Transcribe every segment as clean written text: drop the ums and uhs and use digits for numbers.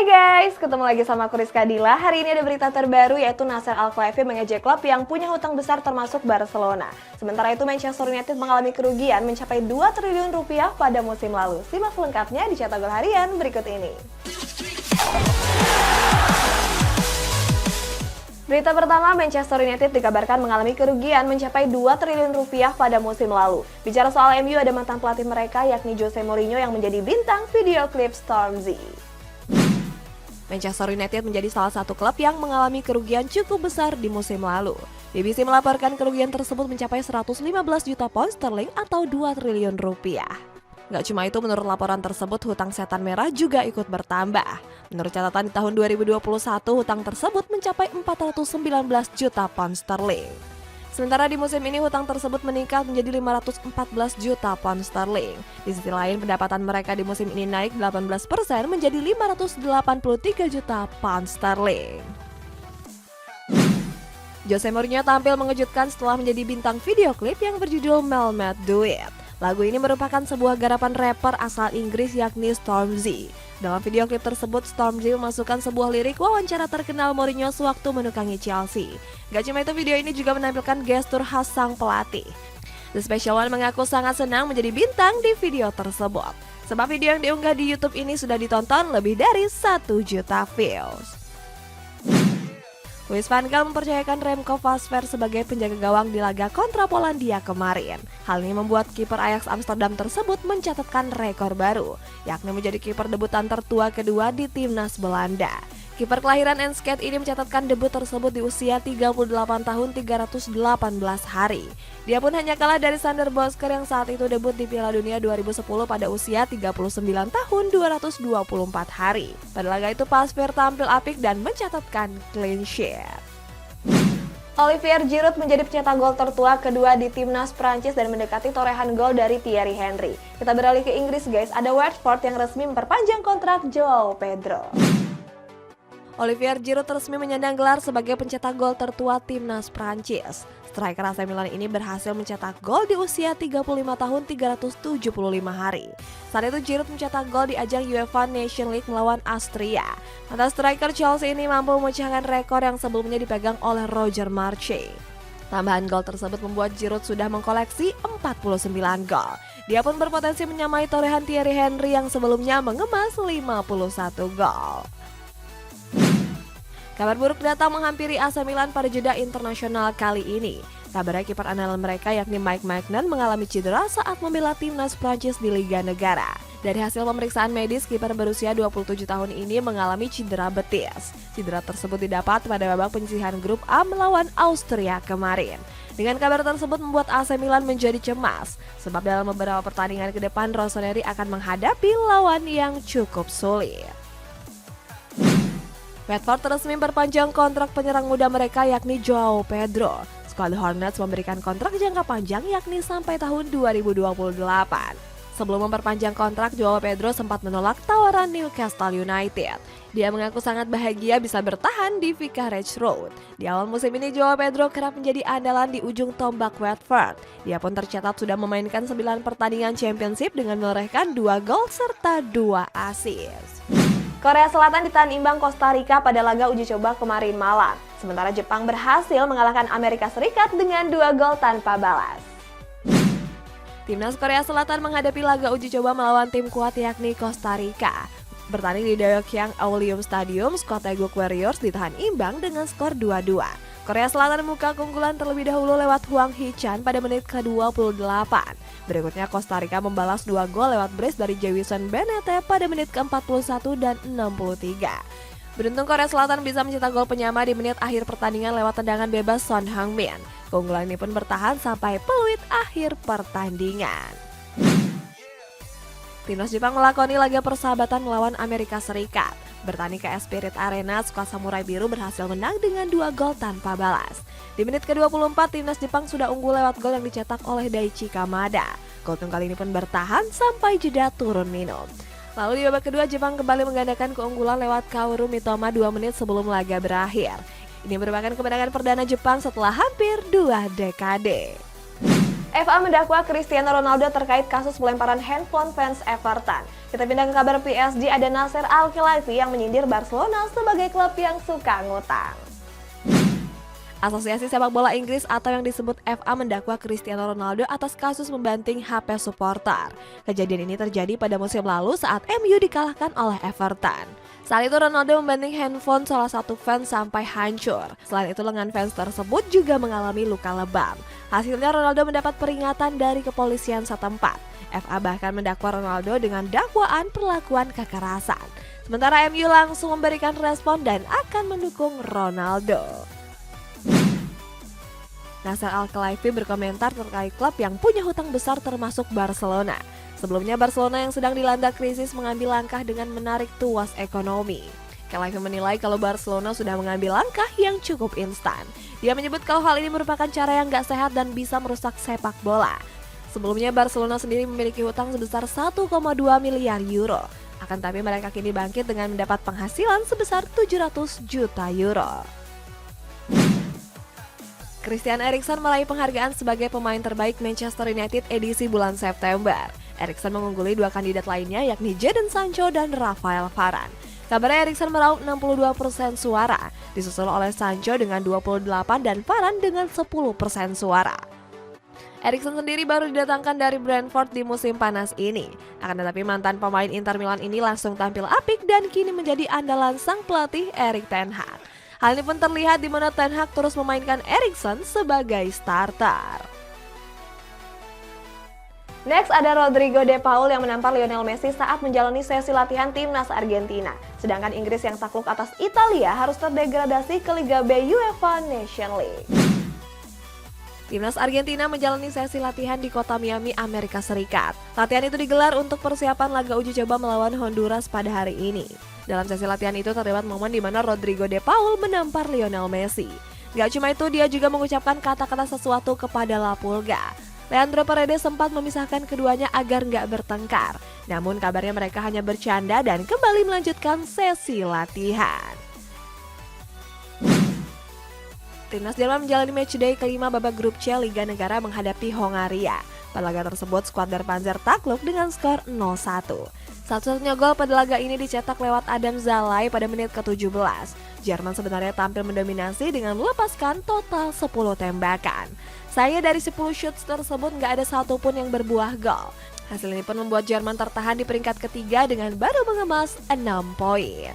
Hai guys, ketemu lagi sama aku Rizka Dila. Hari ini ada berita terbaru yaitu Nasser Al-Khelaifi mengejek klub yang punya hutang besar termasuk Barcelona. Sementara itu Manchester United mengalami kerugian mencapai 2 triliun rupiah pada musim lalu. Simak selengkapnya di Cetak Gol Harian berikut ini. Berita pertama, Manchester United dikabarkan mengalami kerugian mencapai 2 triliun rupiah pada musim lalu. Bicara soal MU, ada mantan pelatih mereka yakni Jose Mourinho yang menjadi bintang video klip Stormzy. Manchester United menjadi salah satu klub yang mengalami kerugian cukup besar di musim lalu. BBC melaporkan kerugian tersebut mencapai 115 juta pound sterling atau 2 triliun rupiah. Gak cuma itu, menurut laporan tersebut, hutang setan merah juga ikut bertambah. Menurut catatan di tahun 2021, hutang tersebut mencapai 419 juta pound sterling. Sementara di musim ini hutang tersebut meningkat menjadi 514 juta pound sterling. Di sisi lain, pendapatan mereka di musim ini naik 18% menjadi 583 juta pound sterling. Jose Mourinho tampil mengejutkan setelah menjadi bintang video klip yang berjudul Melmed Do It. Lagu ini merupakan sebuah garapan rapper asal Inggris yakni Stormzy. Dalam video klip tersebut, Stormzy memasukkan sebuah lirik wawancara terkenal Mourinho sewaktu menukangi Chelsea. Gak cuma itu, video ini juga menampilkan gestur khas sang pelatih. The Special One mengaku sangat senang menjadi bintang di video tersebut. Sebab video yang diunggah di YouTube ini sudah ditonton lebih dari 1 juta views. Louis van Gaal mempercayakan Remco Pasveer sebagai penjaga gawang di laga kontra Polandia kemarin. Hal ini membuat kiper Ajax Amsterdam tersebut mencatatkan rekor baru, yakni menjadi kiper debutan tertua kedua di timnas Belanda. Kiper kelahiran Enschede ini mencatatkan debut tersebut di usia 38 tahun 318 hari. Dia pun hanya kalah dari Sander Bosker yang saat itu debut di Piala Dunia 2010 pada usia 39 tahun 224 hari. Pada laga itu Pasveer tampil apik dan mencatatkan clean sheet. Olivier Giroud menjadi pencetak gol tertua kedua di timnas Prancis dan mendekati torehan gol dari Thierry Henry. Kita beralih ke Inggris guys, ada Watford yang resmi memperpanjang kontrak Joao Pedro. Olivier Giroud resmi menyandang gelar sebagai pencetak gol tertua timnas Prancis. Striker AC Milan ini berhasil mencetak gol di usia 35 tahun 375 hari. Saat itu Giroud mencetak gol di ajang UEFA Nation League melawan Austria. Mantan striker Chelsea ini mampu memecahkan rekor yang sebelumnya dipegang oleh Roger Marche. Tambahan gol tersebut membuat Giroud sudah mengkoleksi 49 gol. Dia pun berpotensi menyamai torehan Thierry Henry yang sebelumnya mengemas 51 gol. Kabar buruk datang menghampiri AC Milan pada jeda internasional kali ini. Kabarnya kiper andalan mereka yakni Mike Maignan mengalami cedera saat membela timnas Prancis di Liga Negara. Dari hasil pemeriksaan medis, kiper berusia 27 tahun ini mengalami cedera betis. Cedera tersebut didapat pada babak penyisihan grup A melawan Austria kemarin. Dengan kabar tersebut membuat AC Milan menjadi cemas, sebab dalam beberapa pertandingan ke depan Rossoneri akan menghadapi lawan yang cukup sulit. Watford resmi memperpanjang kontrak penyerang muda mereka yakni Joao Pedro. Skuad Hornets memberikan kontrak jangka panjang yakni sampai tahun 2028. Sebelum memperpanjang kontrak, Joao Pedro sempat menolak tawaran Newcastle United. Dia mengaku sangat bahagia bisa bertahan di Vicarage Road. Di awal musim ini, Joao Pedro kerap menjadi andalan di ujung tombak Watford. Dia pun tercatat sudah memainkan 9 pertandingan Championship dengan menorehkan 2 gol serta 2 assist. Korea Selatan ditahan imbang Costa Rica pada laga uji coba kemarin malam. Sementara Jepang berhasil mengalahkan Amerika Serikat dengan 2 gol tanpa balas. Timnas Korea Selatan menghadapi laga uji coba melawan tim kuat yakni Costa Rica. Bertanding di Daejeon Aeolium Stadium, skuad Daegu Warriors ditahan imbang dengan skor 2-2. Korea Selatan membuka keunggulan terlebih dahulu lewat Hwang Hee-chan pada menit ke-28. Berikutnya Costa Rica membalas 2 gol lewat brace dari Jewison Benete pada menit ke-41 dan 63. Beruntung Korea Selatan bisa mencetak gol penyama di menit akhir pertandingan lewat tendangan bebas Son Heung-min. Keunggulan ini pun bertahan sampai peluit akhir pertandingan. Timnas Jepang melakoni laga persahabatan melawan Amerika Serikat. Bertanding ke Spirit Arena, skuad Samurai Biru berhasil menang dengan 2 gol tanpa balas. Di menit ke-24, timnas Jepang sudah unggul lewat gol yang dicetak oleh Daichi Kamada. Gol tunggal ini pun bertahan sampai jeda turun minum. Lalu di babak kedua, Jepang kembali menggandakan keunggulan lewat Kaoru Mitoma 2 menit sebelum laga berakhir. Ini merupakan kemenangan perdana Jepang setelah hampir 2 dekade. FA mendakwa Cristiano Ronaldo terkait kasus pelemparan handphone fans Everton. Kita pindah ke kabar PSG, ada Nasser Al-Khelaifi yang menyindir Barcelona sebagai klub yang suka ngutang. Asosiasi Sepak Bola Inggris atau yang disebut FA mendakwa Cristiano Ronaldo atas kasus membanting HP supporter. Kejadian ini terjadi pada musim lalu saat MU dikalahkan oleh Everton. Saat itu Ronaldo membanting handphone salah satu fans sampai hancur. Selain itu lengan fans tersebut juga mengalami luka lebam. Hasilnya Ronaldo mendapat peringatan dari kepolisian setempat. FA bahkan mendakwa Ronaldo dengan dakwaan perlakuan kekerasan. Sementara MU langsung memberikan respon dan akan mendukung Ronaldo. Nasser Al-Khelaifi berkomentar terkait klub yang punya hutang besar termasuk Barcelona. Sebelumnya Barcelona yang sedang dilanda krisis mengambil langkah dengan menarik tuas ekonomi. Khelaifi menilai kalau Barcelona sudah mengambil langkah yang cukup instan. Dia menyebut kalau hal ini merupakan cara yang gak sehat dan bisa merusak sepak bola. Sebelumnya Barcelona sendiri memiliki hutang sebesar 1,2 miliar euro. Akan tapi mereka kini bangkit dengan mendapat penghasilan sebesar 700 juta euro. Christian Eriksen meraih penghargaan sebagai pemain terbaik Manchester United edisi bulan September. Eriksen mengungguli dua kandidat lainnya yakni Jadon Sancho dan Rafael Varane. Kabarnya Eriksen meraup 62% suara, disusul oleh Sancho dengan 28% dan Varane dengan 10% suara. Eriksen sendiri baru didatangkan dari Brentford di musim panas ini. Akan tetapi mantan pemain Inter Milan ini langsung tampil apik dan kini menjadi andalan sang pelatih Erik ten Hag. Hal ini pun terlihat di mana Ten Hag terus memainkan Eriksen sebagai starter. Next ada Rodrigo De Paul yang menampar Lionel Messi saat menjalani sesi latihan timnas Argentina. Sedangkan Inggris yang takluk atas Italia harus terdegradasi ke Liga B UEFA Nations League. Timnas Argentina menjalani sesi latihan di kota Miami, Amerika Serikat. Latihan itu digelar untuk persiapan laga uji coba melawan Honduras pada hari ini. Dalam sesi latihan itu terdapat momen di mana Rodrigo De Paul menampar Lionel Messi. Gak cuma itu, dia juga mengucapkan kata-kata sesuatu kepada La Pulga. Leandro Paredes sempat memisahkan keduanya agar nggak bertengkar. Namun kabarnya mereka hanya bercanda dan kembali melanjutkan sesi latihan. Timnas Jerman menjalani matchday kelima babak grup C Liga Negara menghadapi Hongaria. Pada laga tersebut, skuad Der Panzer takluk dengan skor 0-1. Satu-satunya gol pada laga ini dicetak lewat Adam Zalai pada menit ke-17. Jerman sebenarnya tampil mendominasi dengan melepaskan total 10 tembakan. Sayangnya dari 10 shots tersebut nggak ada satupun yang berbuah gol. Hasil ini pun membuat Jerman tertahan di peringkat ketiga dengan baru mengemas 6 poin.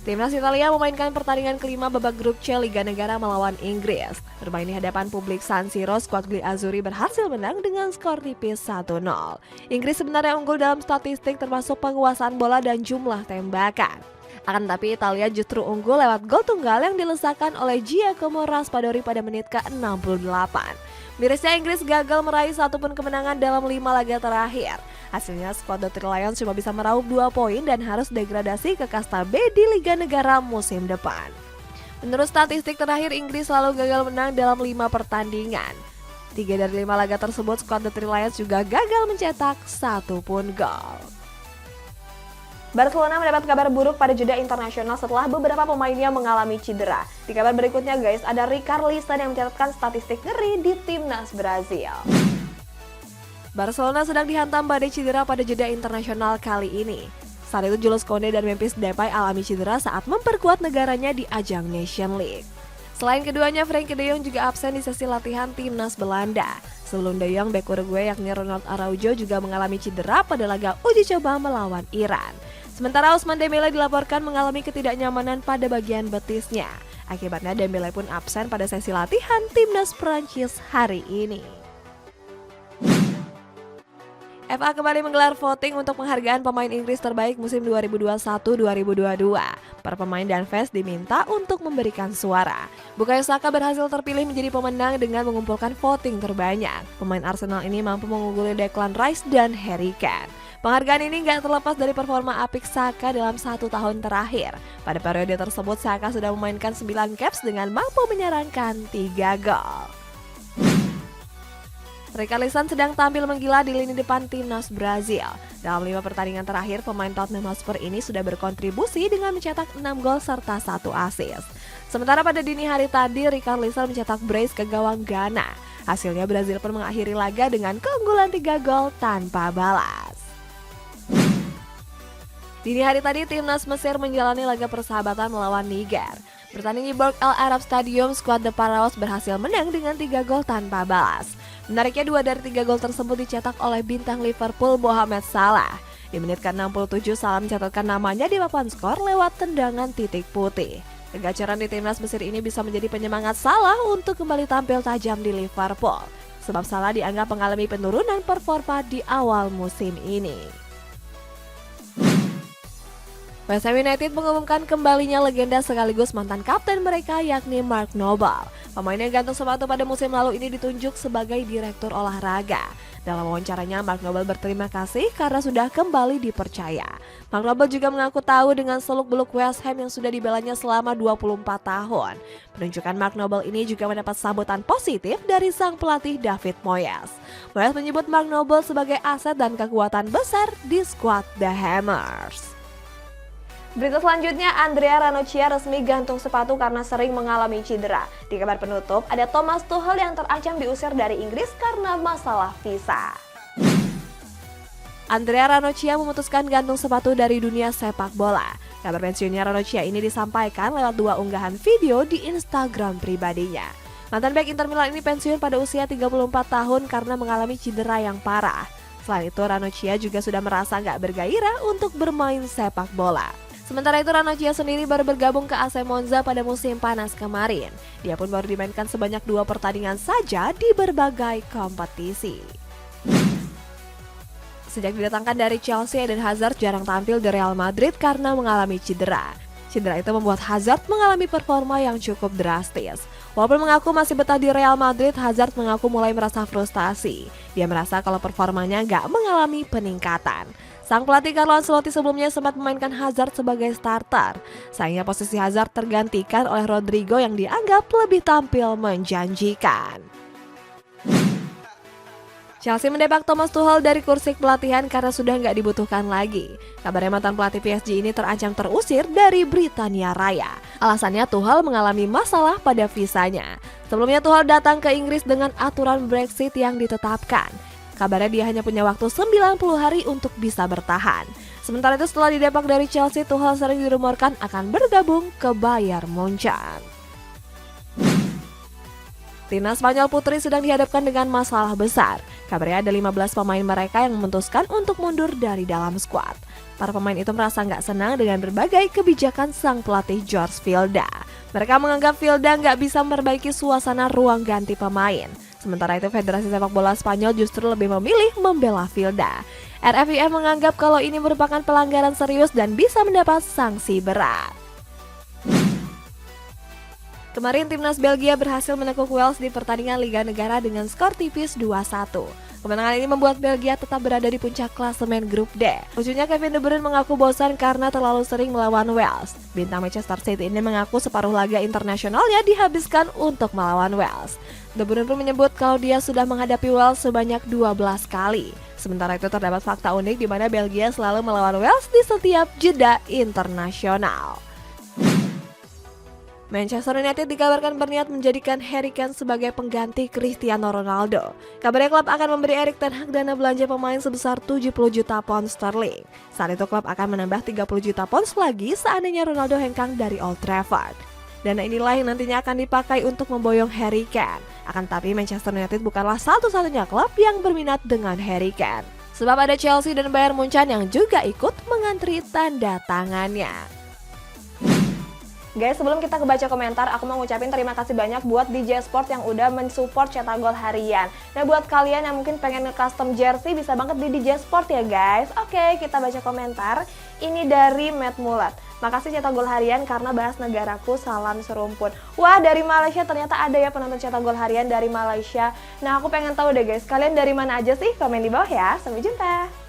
Timnas Italia memainkan pertandingan kelima babak grup C Liga Negara melawan Inggris. Bermain di hadapan publik San Siro, skuad Gli Azzurri berhasil menang dengan skor tipis 1-0. Inggris sebenarnya unggul dalam statistik termasuk penguasaan bola dan jumlah tembakan. Akan tetapi Italia justru unggul lewat gol tunggal yang dilesakan oleh Giacomo Raspadori pada menit ke-68. Mirisnya Inggris gagal meraih satupun kemenangan dalam 5 laga terakhir. Hasilnya skuad The Three Lions cuma bisa meraup 2 poin dan harus degradasi ke kasta B di Liga Negara musim depan. Menurut statistik terakhir, Inggris selalu gagal menang dalam 5 pertandingan. 3 dari 5 laga tersebut skuad The Three Lions juga gagal mencetak satupun gol. Barcelona mendapat kabar buruk pada jeda internasional setelah beberapa pemainnya mengalami cedera. Di kabar berikutnya guys, ada Richarlison yang mencatatkan statistik ngeri di timnas Brazil. Barcelona sedang dihantam badai cedera pada jeda internasional kali ini. Saat itu Jules Koundé dan Memphis Depay alami cedera saat memperkuat negaranya di ajang Nations League. Selain keduanya, Frenkie de Jong juga absen di sesi latihan timnas Belanda. Sebelum de Jong, bek Uruguay yakni Ronald Araujo juga mengalami cedera pada laga uji coba melawan Iran. Sementara Ousmane Dembélé dilaporkan mengalami ketidaknyamanan pada bagian betisnya. Akibatnya Dembélé pun absen pada sesi latihan timnas Prancis hari ini. FA kembali menggelar voting untuk penghargaan pemain Inggris terbaik musim 2021-2022. Para pemain dan fans diminta untuk memberikan suara. Bukayo Saka berhasil terpilih menjadi pemenang dengan mengumpulkan voting terbanyak. Pemain Arsenal ini mampu mengungguli Declan Rice dan Harry Kane. Penghargaan ini nggak terlepas dari performa apik Saka dalam 1 tahun terakhir. Pada periode tersebut, Saka sudah memainkan 9 caps dengan mampu menyarankan 3 gol. Richarlison sedang tampil menggila di lini depan timnas Brazil. Dalam 5 pertandingan terakhir, pemain Tottenham Hotspur ini sudah berkontribusi dengan mencetak 6 gol serta 1 assist. Sementara pada dini hari tadi, Richarlison mencetak brace ke gawang Ghana. Hasilnya Brazil pun mengakhiri laga dengan keunggulan 3 gol tanpa balas. Dini hari tadi, timnas Mesir menjalani laga persahabatan melawan Niger. Bertanding di Burj Al Arab Stadium, skuad The Pharaohs berhasil menang dengan 3 gol tanpa balas. Menariknya 2 dari 3 gol tersebut dicetak oleh bintang Liverpool Mohamed Salah. Di menit ke-67, Salah mencatatkan namanya di papan skor lewat tendangan titik putih. Kegacaran di timnas Mesir ini bisa menjadi penyemangat Salah untuk kembali tampil tajam di Liverpool. Sebab Salah dianggap mengalami penurunan performa di awal musim ini. West Ham United mengumumkan kembalinya legenda sekaligus mantan kapten mereka yakni Mark Noble. Pemain yang gantung sepatu pada musim lalu ini ditunjuk sebagai direktur olahraga. Dalam wawancaranya, Mark Noble berterima kasih karena sudah kembali dipercaya. Mark Noble juga mengaku tahu dengan seluk-beluk West Ham yang sudah dibelanya selama 24 tahun. Penunjukan Mark Noble ini juga mendapat sambutan positif dari sang pelatih David Moyes. Moyes menyebut Mark Noble sebagai aset dan kekuatan besar di skuad The Hammers. Berita selanjutnya, Andrea Ranocchia resmi gantung sepatu karena sering mengalami cedera. Di kabar penutup, ada Thomas Tuchel yang terancam diusir dari Inggris karena masalah visa. Andrea Ranocchia memutuskan gantung sepatu dari dunia sepak bola. Kabar pensiunnya Ranocchia ini disampaikan lewat 2 unggahan video di Instagram pribadinya. Mantan bek Inter Milan ini pensiun pada usia 34 tahun karena mengalami cedera yang parah. Selain itu, Ranocchia juga sudah merasa nggak bergairah untuk bermain sepak bola. Sementara itu, Ranocchia sendiri baru bergabung ke AC Monza pada musim panas kemarin. Dia pun baru dimainkan sebanyak 2 pertandingan saja di berbagai kompetisi. Sejak didatangkan dari Chelsea, Eden Hazard jarang tampil di Real Madrid karena mengalami cedera. Cedera itu membuat Hazard mengalami performa yang cukup drastis. Walaupun mengaku masih betah di Real Madrid, Hazard mengaku mulai merasa frustasi. Dia merasa kalau performanya nggak mengalami peningkatan. Sang pelatih Carlo Ancelotti sebelumnya sempat memainkan Hazard sebagai starter. Sayangnya posisi Hazard tergantikan oleh Rodrigo yang dianggap lebih tampil menjanjikan. Chelsea mendepak Thomas Tuchel dari kursi pelatihan karena sudah nggak dibutuhkan lagi. Kabarnya mantan pelatih PSG ini terancam terusir dari Britania Raya. Alasannya Tuchel mengalami masalah pada visanya. Sebelumnya Tuchel datang ke Inggris dengan aturan Brexit yang ditetapkan. Kabarnya dia hanya punya waktu 90 hari untuk bisa bertahan. Sementara itu setelah didepak dari Chelsea, Tuchel sering dirumorkan akan bergabung ke Bayern Munchen. Timnas Spanyol Putri sedang dihadapkan dengan masalah besar. Kabarnya ada 15 pemain mereka yang memutuskan untuk mundur dari dalam skuad. Para pemain itu merasa nggak senang dengan berbagai kebijakan sang pelatih Jorge Vilda. Mereka menganggap Vilda nggak bisa memperbaiki suasana ruang ganti pemain. Sementara itu, Federasi Sepak Bola Spanyol justru lebih memilih membela Vilda. RFIF menganggap kalau ini merupakan pelanggaran serius dan bisa mendapat sanksi berat. Kemarin timnas Belgia berhasil menekuk Wales di pertandingan Liga Negara dengan skor tipis 2-1. Kemenangan ini membuat Belgia tetap berada di puncak klasemen grup D. Lucunya Kevin De Bruyne mengaku bosan karena terlalu sering melawan Wales. Bintang Manchester City ini mengaku separuh laga internasionalnya dihabiskan untuk melawan Wales. De Bruyne pun menyebut kalau dia sudah menghadapi Wales sebanyak 12 kali. Sementara itu terdapat fakta unik di mana Belgia selalu melawan Wales di setiap jeda internasional. Manchester United dikabarkan berniat menjadikan Harry Kane sebagai pengganti Cristiano Ronaldo. Kabarnya klub akan memberi Erik ten Hag dana belanja pemain sebesar 70 juta pound sterling. Saat itu klub akan menambah 30 juta pound lagi seandainya Ronaldo hengkang dari Old Trafford. Dana inilah yang nantinya akan dipakai untuk memboyong Harry Kane. Akan tapi Manchester United bukanlah satu-satunya klub yang berminat dengan Harry Kane. Sebab ada Chelsea dan Bayern Munchen yang juga ikut mengantri tanda tangannya. Guys, sebelum kita kebaca komentar, aku mau ngucapin terima kasih banyak buat DJ Sport yang udah mensupport Cetak Gol Harian. Nah, buat kalian yang mungkin pengen nge-custom jersey, bisa banget di DJ Sport ya guys. Oke, kita baca komentar. Ini dari Matt Mulat. Makasih Cetak Gol Harian karena bahas negaraku, salam serumpun. Wah, dari Malaysia ternyata ada ya penonton Cetak Gol Harian dari Malaysia. Nah, aku pengen tahu deh guys, kalian dari mana aja sih? Komen di bawah ya. Sampai jumpa.